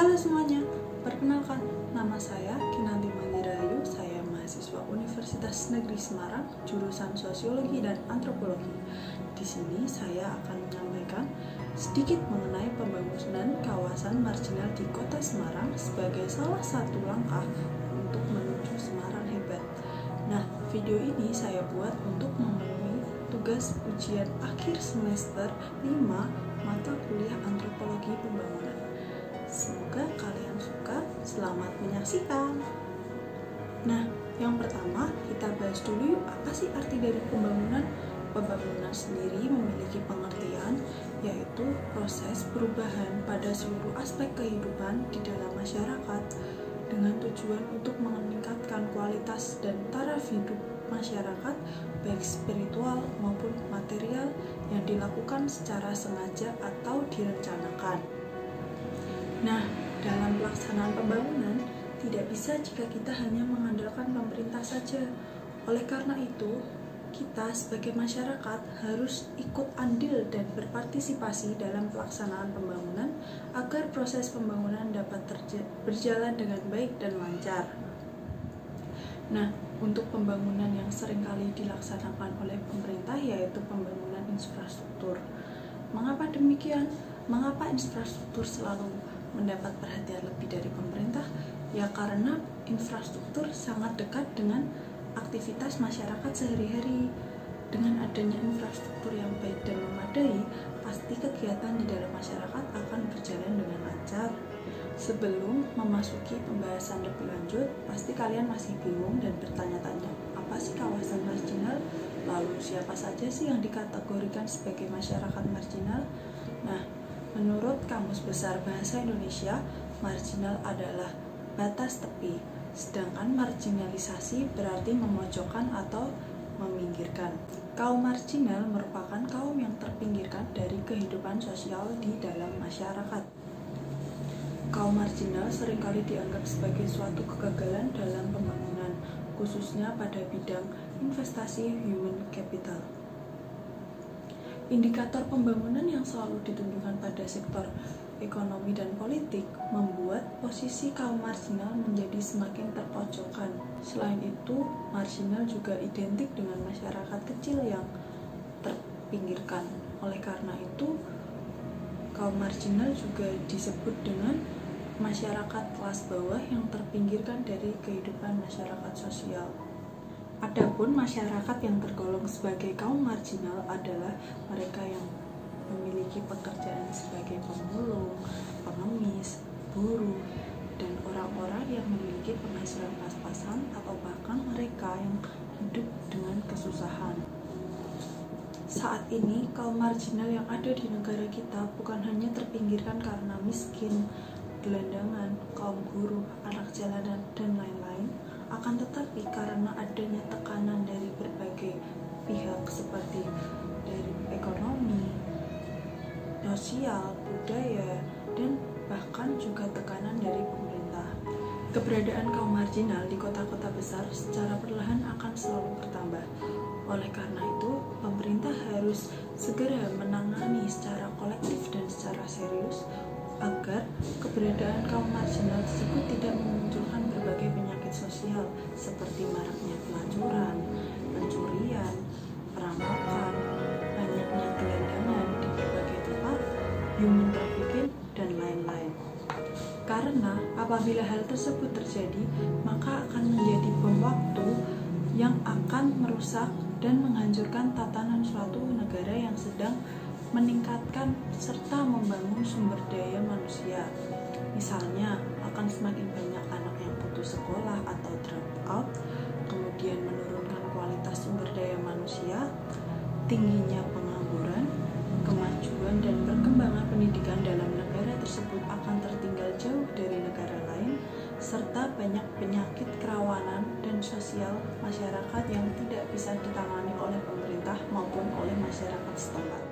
Halo semuanya, perkenalkan, nama saya Kinanti Mandirayu. Saya mahasiswa Universitas Negeri Semarang, jurusan Sosiologi dan Antropologi. Di sini saya akan menyampaikan sedikit mengenai pembangunan kawasan marginal di Kota Semarang sebagai salah satu langkah untuk menuju Semarang hebat. Nah, video ini saya buat untuk memenuhi tugas ujian akhir semester 5 mata kuliah Antropologi Pembangunan. Semoga kalian suka. Selamat menyaksikan. Nah, yang pertama kita bahas dulu yuk, apa sih arti dari pembangunan? Pembangunan sendiri memiliki pengertian, yaitu proses perubahan pada seluruh aspek kehidupan di dalam masyarakat dengan tujuan untuk meningkatkan kualitas dan taraf hidup masyarakat, baik spiritual maupun material, yang dilakukan secara sengaja atau direncanakan. Nah, dalam pelaksanaan pembangunan, tidak bisa jika kita hanya mengandalkan pemerintah saja. Oleh karena itu, kita sebagai masyarakat harus ikut andil dan berpartisipasi dalam pelaksanaan pembangunan agar proses pembangunan dapat berjalan dengan baik dan lancar. Nah, untuk pembangunan yang seringkali dilaksanakan oleh pemerintah yaitu pembangunan infrastruktur. Mengapa demikian? Mengapa infrastruktur selalu mendapat perhatian lebih dari pemerintah? Ya karena infrastruktur sangat dekat dengan aktivitas masyarakat sehari-hari. Dengan adanya infrastruktur yang baik dan memadai, pasti kegiatan di dalam masyarakat akan berjalan dengan lancar. Sebelum memasuki pembahasan lebih lanjut, pasti kalian masih bingung dan bertanya-tanya, apa sih kawasan marginal? Lalu siapa saja sih yang dikategorikan sebagai masyarakat marginal? Nah, menurut Kamus Besar Bahasa Indonesia, marginal adalah batas tepi, sedangkan marginalisasi berarti memojokkan atau meminggirkan. Kaum marginal merupakan kaum yang terpinggirkan dari kehidupan sosial di dalam masyarakat. Kaum marginal seringkali dianggap sebagai suatu kegagalan dalam pembangunan, khususnya pada bidang investasi human capital. Indikator pembangunan yang selalu ditunjukkan pada sektor ekonomi dan politik membuat posisi kaum marginal menjadi semakin terpojokkan. Selain itu, marginal juga identik dengan masyarakat kecil yang terpinggirkan. Oleh karena itu, kaum marginal juga disebut dengan masyarakat kelas bawah yang terpinggirkan dari kehidupan masyarakat sosial. Adapun masyarakat yang tergolong sebagai kaum marginal adalah mereka yang memiliki pekerjaan sebagai pemulung, pengemis, buruh, dan orang-orang yang memiliki penghasilan pas-pasan atau bahkan mereka yang hidup dengan kesusahan. Saat ini, kaum marginal yang ada di negara kita bukan hanya terpinggirkan karena miskin, gelandangan, kaum buruh, anak jalanan, dan lain-lain, akan tetapi karena adanya tekanan dari berbagai pihak seperti dari ekonomi, sosial, budaya, dan bahkan juga tekanan dari pemerintah. Keberadaan kaum marginal di kota-kota besar secara perlahan akan selalu bertambah. Oleh karena itu, pemerintah harus segera menangani secara kolektif dan secara serius agar keberadaan kaum marginal tersebut tidak memunculkan berbagai penyakit sosial seperti maraknya pelacuran, pencurian, perampokan, banyaknya gelandangan di berbagai tempat, human trafficking, dan lain-lain. Karena apabila hal tersebut terjadi, maka akan menjadi bom waktu yang akan merusak dan menghancurkan tatanan suatu negara yang sedang meningkatkan serta membangun sumber daya manusia. Misalnya, akan semakin banyak anak yang putus sekolah atau drop out, kemudian menurunkan kualitas sumber daya manusia, tingginya pengangguran, kemajuan dan perkembangan pendidikan dalam negara tersebut akan tertinggal jauh dari negara lain, serta banyak penyakit kerawanan dan sosial masyarakat yang tidak bisa ditangani oleh pemerintah maupun oleh masyarakat setempat.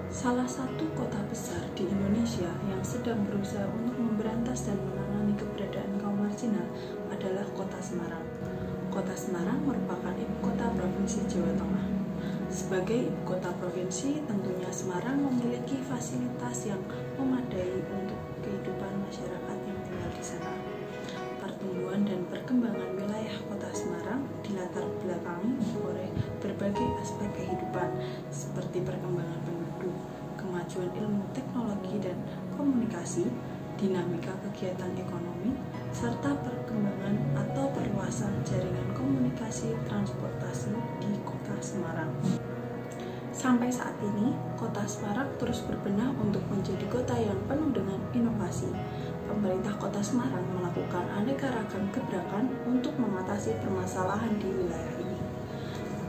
Salah satu kota besar di Indonesia yang sedang berusaha untuk memberantas dan menangani keberadaan kaum marginal adalah Kota Semarang. Kota Semarang merupakan ibu kota Provinsi Jawa Tengah. Sebagai ibu kota provinsi, tentunya Semarang memiliki fasilitas yang memadai untuk kehidupan masyarakat. masyarakat yang tinggal di sana. Pertumbuhan dan perkembangan wilayah Kota Semarang dilatar belakangi oleh berbagai aspek kehidupan seperti perkembangan penduduk, kemajuan ilmu teknologi dan komunikasi, dinamika kegiatan ekonomi, serta perkembangan atau perluasan jaringan komunikasi transportasi di Kota Semarang. Sampai saat ini, Kota Semarang terus berbenah untuk menjadi kota yang penuh dengan inovasi. Pemerintah Kota Semarang melakukan aneka ragam gebrakan untuk mengatasi permasalahan di wilayah ini.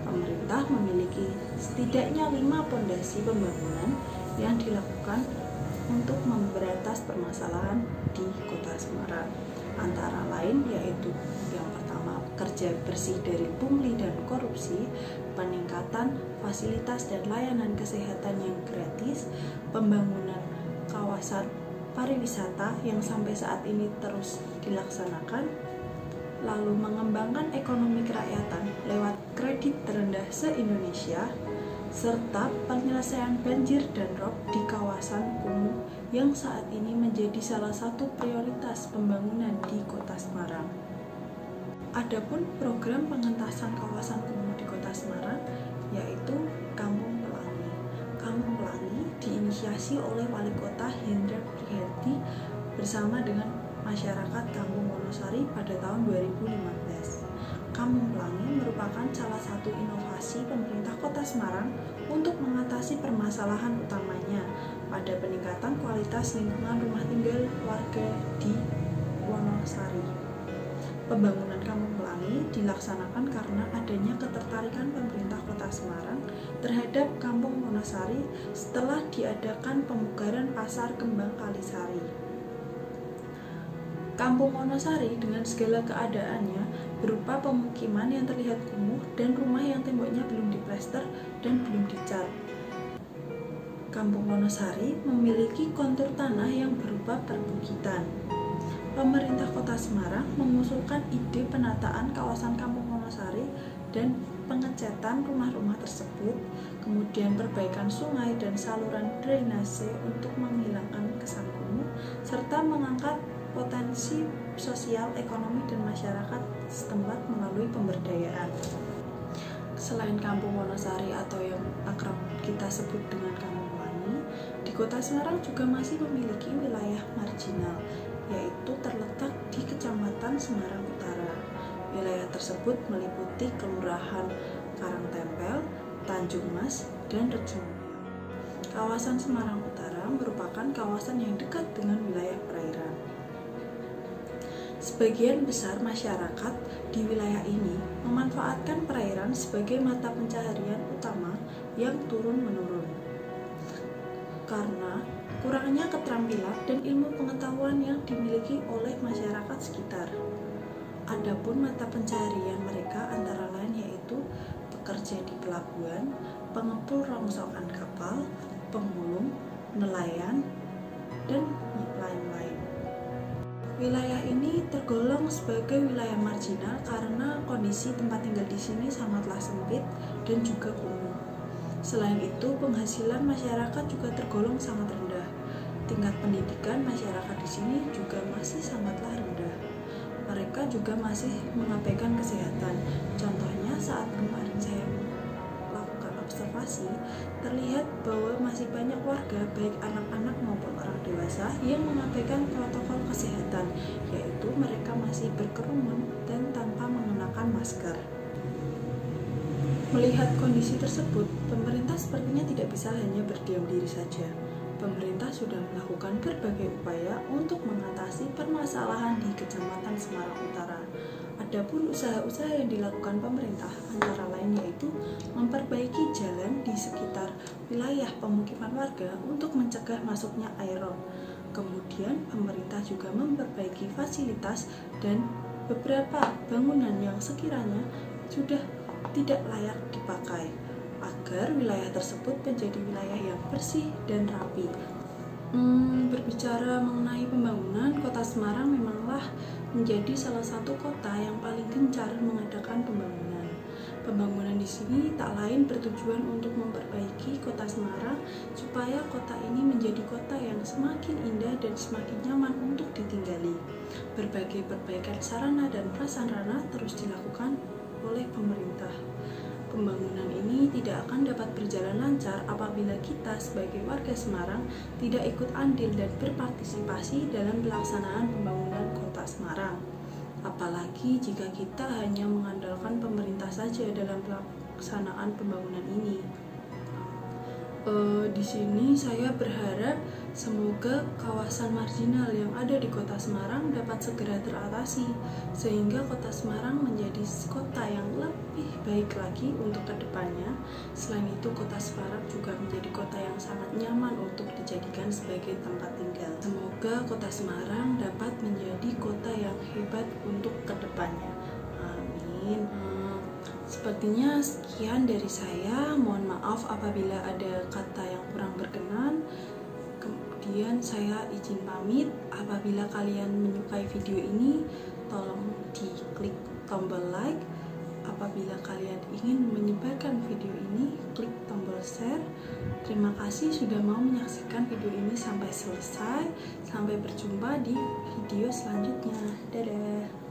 Pemerintah memiliki setidaknya 5 pondasi pembangunan yang dilakukan untuk memberantas permasalahan di Kota Semarang. Antara lain yaitu yang pertama, kerja bersih dari pungli dan korupsi, peningkatan fasilitas dan layanan kesehatan yang gratis, pembangunan kawasan pariwisata yang sampai saat ini terus dilaksanakan, lalu mengembangkan ekonomi kerakyatan lewat kredit terendah se-Indonesia, serta penyelesaian banjir dan rob di kawasan kumuh yang saat ini menjadi salah satu prioritas pembangunan di Kota Semarang. Adapun program pengentasan kawasan kumuh di Kota Semarang yaitu Kampung Pelangi. Kampung Pelangi diinisiasi oleh Wali Kota Hendra Priharti bersama dengan masyarakat Kampung Wonosari pada tahun 2015. Kampung Pelangi merupakan salah satu inovasi pemerintah Kota Semarang untuk mengatasi permasalahan utamanya pada peningkatan kualitas lingkungan rumah tinggal warga di Wonosari. Pembangunan Kampung Pelangi dilaksanakan karena adanya ketertarikan pemerintah Kota Semarang terhadap Kampung Wonosari setelah diadakan pemugaran Pasar Kembang Kalisari. Kampung Wonosari dengan segala keadaannya berupa pemukiman yang terlihat kumuh dan rumah yang temboknya belum diplester dan belum dicat. Kampung Wonosari memiliki kontur tanah yang berupa perbukitan. Pemerintah Kota Semarang mengusulkan ide penataan kawasan Kampung Wonosari dan pengecatan rumah-rumah tersebut, kemudian perbaikan sungai dan saluran drainase untuk menghilangkan kesan kumuh, serta mengangkat potensi sosial, ekonomi, dan masyarakat setempat melalui pemberdayaan. Selain Kampung Wonosari atau yang akrab kita sebut dengan Kampung Pelangi, di Kota Semarang juga masih memiliki wilayah marginal, yaitu terletak di Kecamatan Semarang Utara. Wilayah tersebut meliputi Kelurahan Karangtempel, Tanjung Mas, dan Rejo. Kawasan Semarang Utara merupakan kawasan yang dekat dengan wilayah perairan. Sebagian besar masyarakat di wilayah ini memanfaatkan perairan sebagai mata pencaharian utama yang turun-menurun. Karena kurangnya keterampilan dan ilmu pengetahuan yang dimiliki oleh masyarakat sekitar. Adapun mata pencaharian mereka antara lain yaitu bekerja di pelabuhan, pengepul rongsokan kapal, pemulung, nelayan, dan lain-lain. Wilayah ini tergolong sebagai wilayah marginal karena kondisi tempat tinggal di sini sangatlah sempit dan juga kumuh. Selain itu, penghasilan masyarakat juga tergolong sangat rendah. Tingkat pendidikan masyarakat di sini juga masih sangatlah rendah. Mereka juga masih mengabaikan kesehatan. Contohnya saat kemarin saya melakukan observasi, terlihat bahwa masih banyak warga, baik anak-anak maupun orang dewasa, yang mengabaikan protokol kesehatan, yaitu mereka masih berkerumun dan tanpa mengenakan masker. Melihat kondisi tersebut, pemerintah sepertinya tidak bisa hanya berdiam diri saja. Pemerintah sudah melakukan berbagai upaya untuk mengatasi permasalahan di Kecamatan Semarang Utara. Adapun usaha-usaha yang dilakukan pemerintah antara lain yaitu memperbaiki jalan di sekitar wilayah pemukiman warga untuk mencegah masuknya air rob. Kemudian pemerintah juga memperbaiki fasilitas dan beberapa bangunan yang sekiranya sudah tidak layak dipakai agar wilayah tersebut menjadi wilayah yang bersih dan rapi. Berbicara mengenai pembangunan, Kota Semarang memanglah menjadi salah satu kota yang paling gencar mengadakan pembangunan. Pembangunan di sini tak lain bertujuan untuk memperbaiki kota Semarang supaya kota ini menjadi kota yang semakin indah dan semakin nyaman untuk ditinggali. Berbagai perbaikan sarana dan prasarana terus dilakukan oleh pemerintah. Pembangunan ini tidak akan dapat berjalan lancar apabila kita sebagai warga Semarang tidak ikut andil dan berpartisipasi dalam pelaksanaan pembangunan kota Semarang. Apalagi jika kita hanya mengandalkan pemerintah saja dalam pelaksanaan pembangunan ini. Di sini saya berharap semoga kawasan marginal yang ada di kota Semarang dapat segera teratasi sehingga kota Semarang menjadi kota yang lebih baik lagi untuk kedepannya. Selain itu, kota Semarang juga menjadi kota yang sangat nyaman untuk dijadikan sebagai tempat tinggal. Semoga kota Semarang dapat menjadi kota yang hebat untuk kedepannya. Amin. Sepertinya sekian dari saya. Mohon maaf apabila ada kata yang kurang berkenan. Kemudian saya izin pamit. Apabila kalian menyukai video ini, tolong diklik tombol like. Apabila kalian ingin menyebarkan video ini, klik tombol share. Terima kasih sudah mau menyaksikan video ini sampai selesai. Sampai berjumpa di video selanjutnya. Dadah.